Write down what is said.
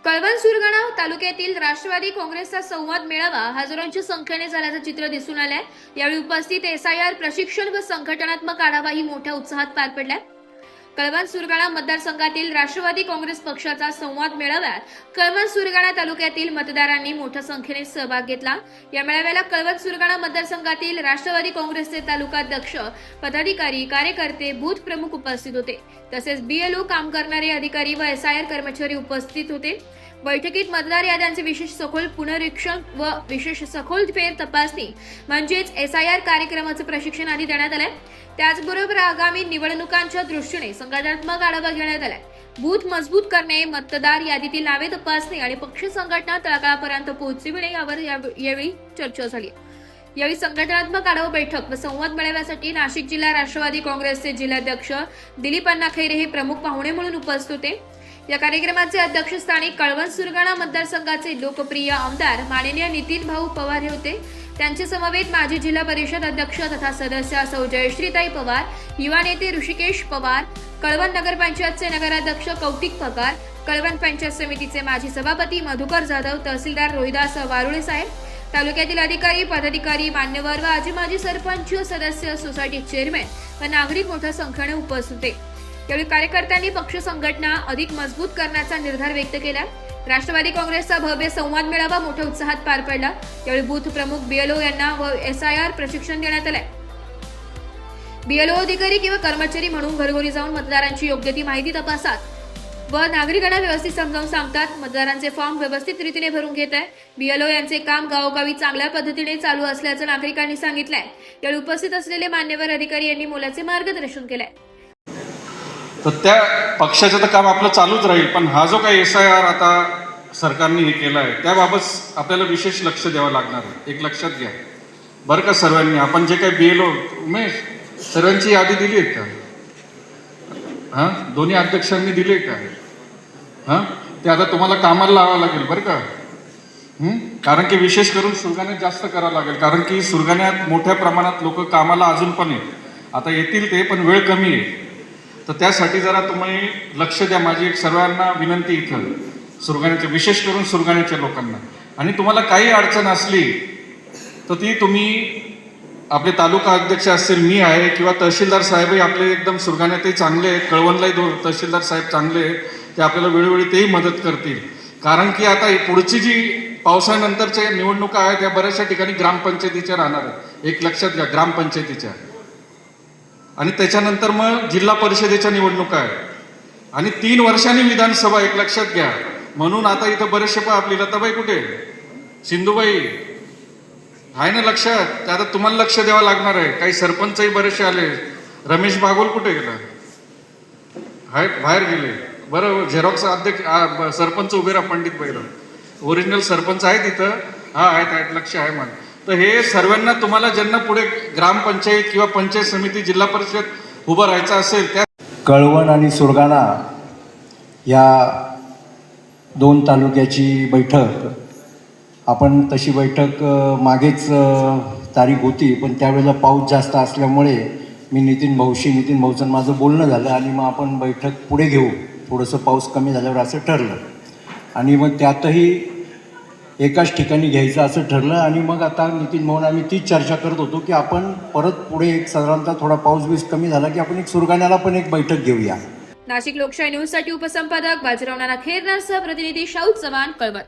कळवण सुरगाणा तालुक्यातील राष्ट्रवादी काँग्रेसचा संवाद मेळावा हजारोंच्या संख्येने झाल्याचं चित्र दिसून आलंय। यावेळी उपस्थित एसआयआर प्रशिक्षण व संघटनात्मक आढावाही मोठ्या उत्साहात पार पडलाय। कळवण सुरगाणा मतदारसंघातील राष्ट्रवादी काँग्रेस पक्षाचा संवाद मेळाव्यात कळवण सुरगाणा तालुक्यातील मतदारांनी मोठ्या संख्येने सहभाग घेतला। या मेळाव्याला कळवण सुरगाणा मतदारसंघातील राष्ट्रवादी काँग्रेसचे तालुकाध्यक्ष, पदाधिकारी, कार्यकर्ते, बूथ प्रमुख उपस्थित होते। तसेच बीएलओ काम करणारे अधिकारी व एसआयआर कर्मचारी उपस्थित होते। बैठकीत मतदार याद्यांचे विशेष सखोल पुनरीक्षण व विशेष सखोल फेर तपासणी म्हणजेच एसआयआर कार्यक्रमाचे प्रशिक्षण आदी देण्यात आले। त्याचबरोबर आगामी निवडणुकांच्या दृष्टीने संघटनात्मक आढावा घेण्यात आला। बूथ मजबूत करणे, मतदार यादीतील नावे तपासणी आणि पक्ष संघटना तळागाळापर्यंत पोहोचविणे यावर यावेळी चर्चा झाली। यावेळी संघटनात्मक आढावा बैठक व संवाद मेळाव्यासाठी नाशिक जिल्हा राष्ट्रवादी काँग्रेसचे जिल्हाध्यक्ष दिलीप अण्णा खैरे हे प्रमुख पाहुणे म्हणून उपस्थित होते। या कार्यक्रमाचे अध्यक्षस्थानी कळवण सुरगाणा मतदारसंघाचे लोकप्रिय आमदार माननीय नितीन भाऊ पवार हे होते। त्यांच्या समवेत माजी जिल्हा परिषद अध्यक्ष तथा सदस्य सौ जयश्रीताई पवार, युवा नेते ऋषिकेश पवार, कळवण नगरपंचायतचे नगराध्यक्ष कौतिक पगार, कळवण पंचायत समितीचे माजी सभापती मधुकर जाधव, तहसीलदार रोहिदास वारुळे साहेब, तालुक्यातील अधिकारी, पदाधिकारी, मान्यवर व आजी माजी सरपंच, सदस्य, सोसायटी चेअरमॅन व नागरिक मोठ्या संख्येने उपस्थित होते। यावेळी कार्यकर्त्यांनी पक्ष संघटना अधिक मजबूत करण्याचा निर्धार व्यक्त केला। राष्ट्रवादी काँग्रेसचा भव्य संवाद मेळावा मोठ्या उत्साहात पार पडला। यावेळी बूथ प्रमुख, बीएलओ यांना व एसआयआर प्रशिक्षण देण्यात आले। बीएलओ अधिकारी किंवा कर्मचारी म्हणून घरोघरी जाऊन मतदारांची योग्य ती माहिती तपासतात व नागरिकांना व्यवस्थित समजावून सांगतात। मतदारांचे फॉर्म व्यवस्थित रीतीने भरून घेत आहे। बीएलओ यांचे काम गावोगावी चांगल्या पद्धतीने चालू असल्याचं नागरिकांनी सांगितलंय। यावेळी उपस्थित असलेले मान्यवर अधिकारी यांनी मोलाचे मार्गदर्शन केलंय। तर त्या पक्षाचं तर काम आपलं चालूच राहील, पण हा जो काही एसआयआर आता सरकारने हे केला आहे त्याबाबत आपल्याला विशेष लक्ष द्यावं लागणार आहे। एक लक्षात घ्या बरं का सर्वांनी, आपण जे काही बीएलओ उमेश सर्वांची यादी दिली आहे का? हां, दोन्ही अध्यक्षांनी दिली आहे का? हां, ते आता तुम्हाला कामाला लावावं लागेल बरं का। कारण की विशेष करून सुरगाण्यात जास्त करावं लागेल, कारण की सुरगाण्यात मोठ्या प्रमाणात लोक कामाला अजून पण आहेत। आता येतील ते, पण वेळ कमी आहे, तर त्यासाठी जरा तुम्ही लक्ष द्या। माझी एक सर्वांना विनंती इथं सुरगाण्याच्या, विशेष करून सुरगाण्याच्या लोकांना, आणि तुम्हाला काही अडचण असली तर ती तुम्ही आपले तालुका अध्यक्ष असतील, मी आहे, किंवा तहसीलदार साहेबही आपले एकदम सुरगाण्यातही चांगले आहेत, कळवणलाही तहसीलदार साहेब चांगले आहेत, ते आपल्याला वेळोवेळी तेही मदत करतील। कारण की आता पुढची जी पावसाळ्यानंतरच्या निवडणुका आहेत त्या बऱ्याचशा ठिकाणी ग्रामपंचायतीच्या राहणार आहेत। एक लक्षात घ्या, ग्रामपंचायतीच्या, आणि त्याच्यानंतर मग जिल्हा परिषदेच्या निवडणुका आहेत, आणि 3 वर्षांनी विधानसभा, एक लक्षात घ्या। म्हणून आता इथं बरेचसे आपली लताबाई कुठे, सिंधुबाई आहे ना लक्षात, आता तुम्हाला लक्ष द्यावं लागणार आहे। काही सरपंचही बरेचसे आले, रमेश बागोल कुठे गेला, आहेत बाहेर गेले, बरं झेरॉक्स अध्यक्ष सरपंच उभे राहा, पंडित बैरव ओरिजिनल सरपंच आहेत इथं, हा आहेत, लक्ष आहे मला। तर हे सर्वांना तुम्हाला ज्यांना पुढे ग्रामपंचायत किंवा पंचायत समिती, जिल्हा परिषद उभं राहायचं असेल, त्या कळवण आणि सुरगाणा या 2 तालुक्याची बैठक, आपण तशी बैठक मागेच तारीख होती, पण त्यावेळेला पाऊस जास्त असल्यामुळे मी नितीन भाऊचं माझं बोलणं झालं, आणि मग आपण बैठक पुढे घेऊ, थोडंसं पाऊस कमी झाल्यावर असं ठरलं, आणि मग त्यातही एकाच ठिकाणी घ्यायचं असं ठरलं। आणि मग आता नितीन भाऊन आम्ही तीच चर्चा करत होतो की आपण परत पुढे एक साधारणतः थोडा पाऊस बीस कमी झाला की आपण एक सुरगाण्याला पण एक बैठक घेऊया। नाशिक लोकशाही न्यूज साठी उपसंपादक बाजीराव नाना खेरनारसह प्रतिनिधी शाहू चव्हाण, कळवण।